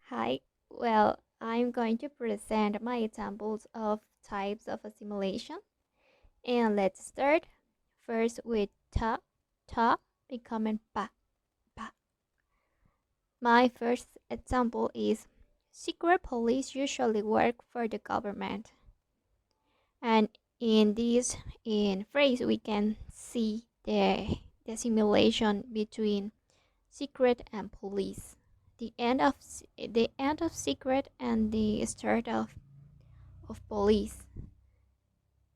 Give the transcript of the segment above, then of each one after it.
Hi, well, I'm going to present my examples of types of assimilation. And let's start first with ta becoming pa. My first example is secret police usually work for the government. And in this in phrase we can see the assimilation between secret and police. The end of secret and the start of police.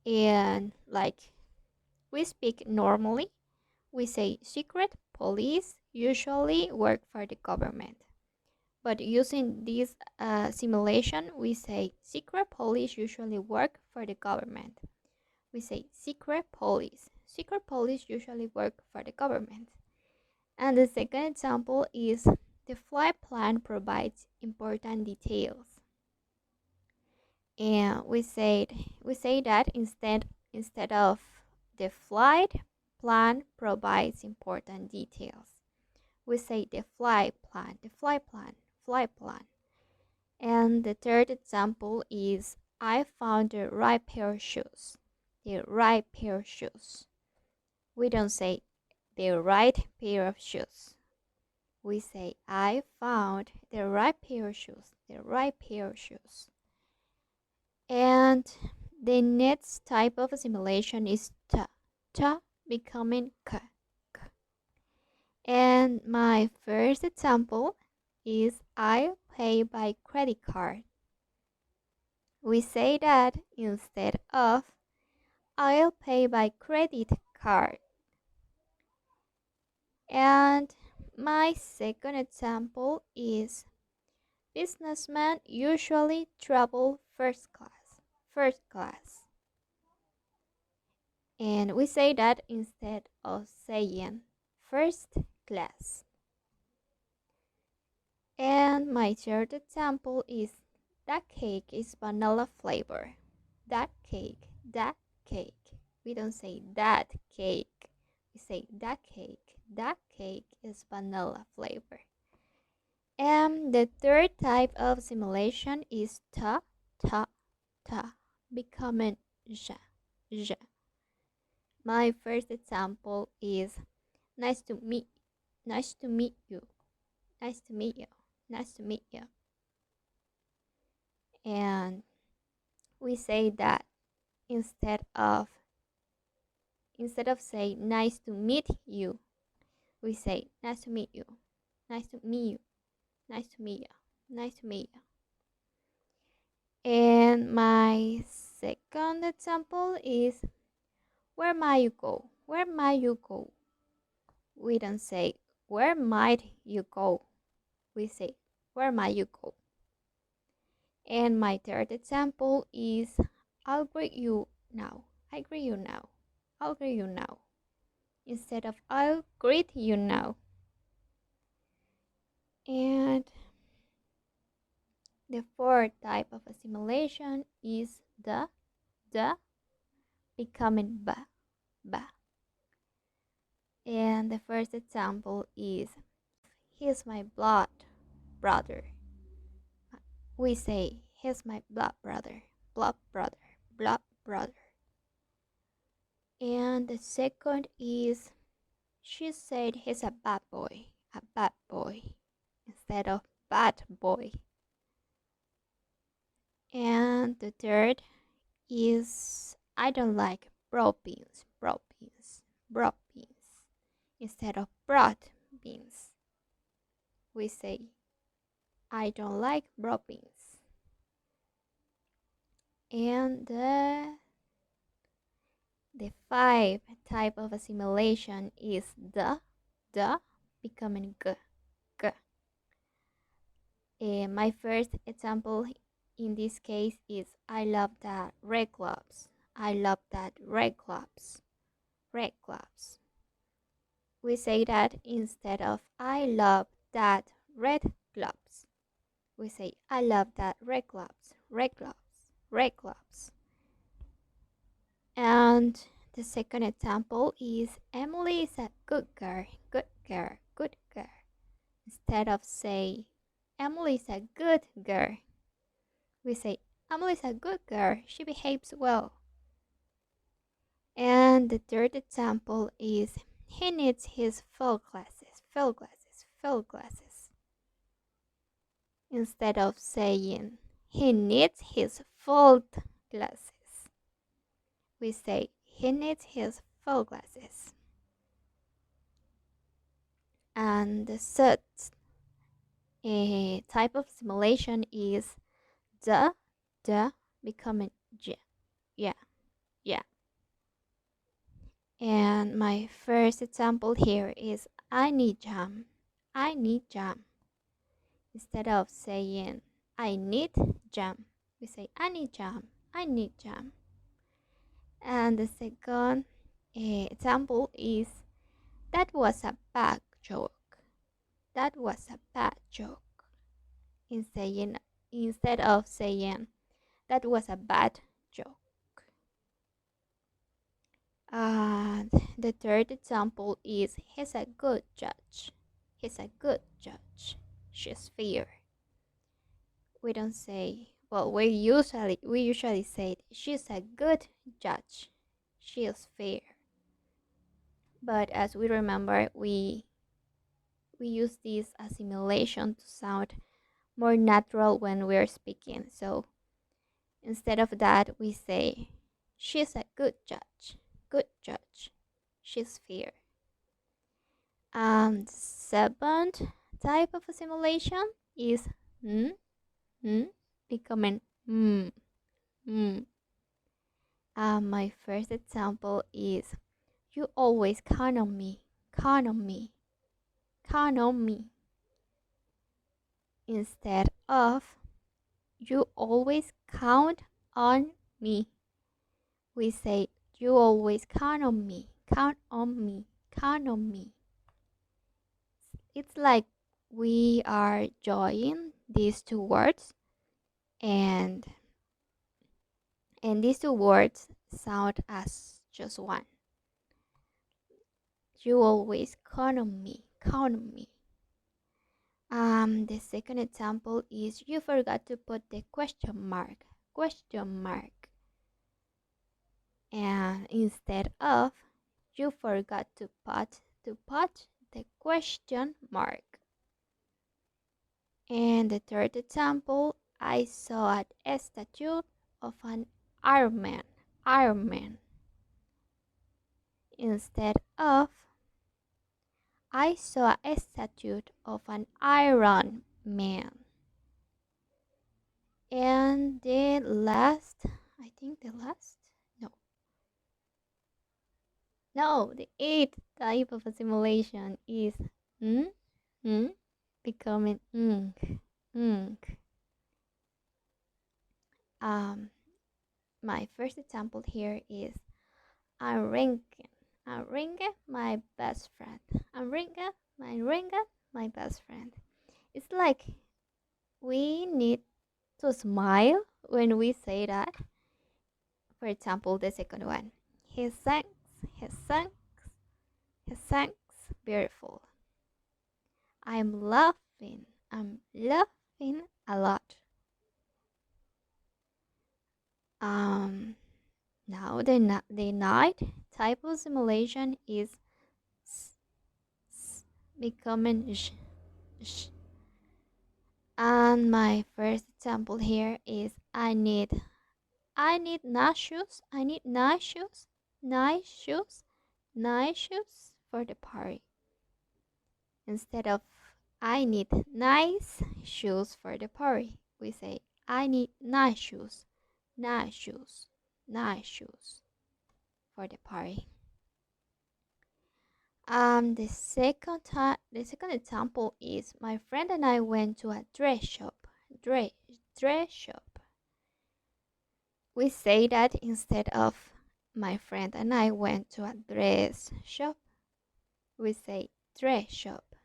And like we speak normally, we say secret police usually work for the government. But using this simulation, we say secret police usually work for the government. We say secret police. Secret police usually work for the government. And the second example is the flight plan provides important details. And we say that instead of the flight plan provides important details, we say the flight plan. And the third example is I found the right pair of shoes. The right pair of shoes. We don't say the right pair of shoes. We say I found the right pair of shoes. The right pair of shoes. And the next type of assimilation is ta becoming k. And my first example is I pay by credit card. We say that instead of I'll pay by credit card. And my second example is businessmen usually travel first class. First class. And we say that instead of saying first class. And my third example is that cake is vanilla flavor. That cake, that cake. We don't say that cake. We say that cake. That cake is vanilla flavor. And the third type of simulation is ta becoming ja. My first example is nice to meet nice to meet you. Nice to meet you. Nice to meet you. And we say that instead of saying nice to meet you, we say nice to meet you. Nice to meet you. Nice to meet you. Nice to meet you. And my second example is where might you go? Where might you go? We don't say where might you go? We say where might you go? And my third example is I'll greet you now. I greet you now. I'll greet you now. Instead of I'll greet you now. And the fourth type of assimilation is the becoming ba. And the first example is he's my blood brother. We say he's my blood brother. Blood brother. And the second is she said he's a bad boy. Instead of bad boy. And the third is I don't like broad beans. Instead of broad beans, we say I don't like broad beans. And the five type of assimilation is the becoming g. My first example in this case is I love that red gloves. Red gloves. We say that instead of I love that red gloves. We say I love that red gloves. And the second example is Emily is a good girl. Instead of say Emily's a good girl. We say, Emily's a good girl. She behaves well. And the third example is, he needs his full glasses, full glasses, full glasses. Instead of saying, he needs his full glasses, we say, he needs his full glasses. And the third type of simulation is the becoming j. Yeah, yeah. And my first example here is, I need jam. I need jam. Instead of saying, I need jam, we say, I need jam. I need jam. And the second example is, that was a bad joke. That was a bad joke. Instead of saying, that was a bad joke. And the third example is, he's a good judge. He's a good judge. She's fair. We don't say, well, we usually say, she's a good judge. She is fair. But as we remember, we use this assimilation to sound more natural when we're speaking. So instead of that, we say, she's a good judge. Good judge. She's fair. And seventh type of assimilation is becoming mm. My first example is, you always count on me, count on me, count on me. Instead of, you always count on me, we say, you always count on me, count on me, count on me. It's like we are joining these two words, and these two words sound as just one. You always count on me, count on me. The second example is, you forgot to put the question mark, question mark. And instead of, you forgot to put the question mark. And the third example, I saw a statue of an Iron Man, Iron Man. Instead of, I saw a statue of an Iron Man. And the last, I think the last, no, the eighth type of assimilation is becoming My first example here is, I'm ringing my best friend. I'm ringing my best friend. It's like we need to smile when we say that. For example, the second one, he sings beautiful. I'm laughing a lot. Now the night type of simulation is becoming sh. And my first example here is, I need nice shoes. I need nice shoes for the party. Instead of, I need nice shoes for the party, we say, I need nice shoes for the party. The second example is, my friend and I went to a dress shop. Dress shop. We say that instead of, my friend and I went to a dress shop, we say, dress shop.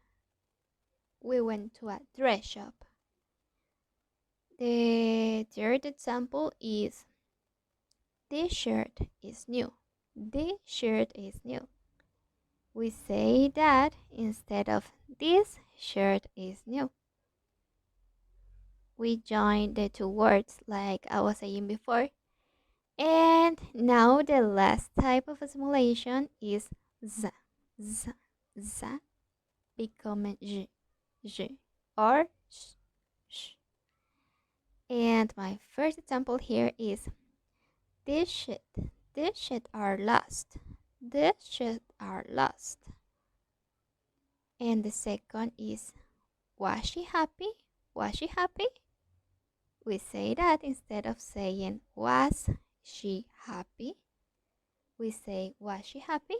We went to a dress shop. The third example is, this shirt is new. This shirt is new. We say that instead of, this shirt is new. we join the two words like I was saying before. And now the last type of simulation is z. Z. Z becoming j, or sh, sh. And my first example here is this shit. This shit are lost. This shit are lost. And the second is was she happy? Was she happy? We say that instead of saying was she happy, we say was she happy?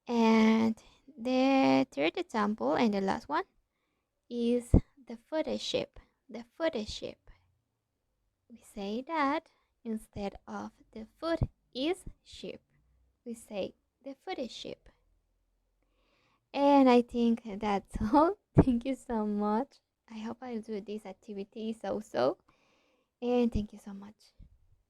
And the third example and the last one is the Photoshop. The Photoshop. We say that instead of the food is sheep, we say the Photoshop. And I think that's all. Thank you so much. I hope I do these activities also. And thank you so much.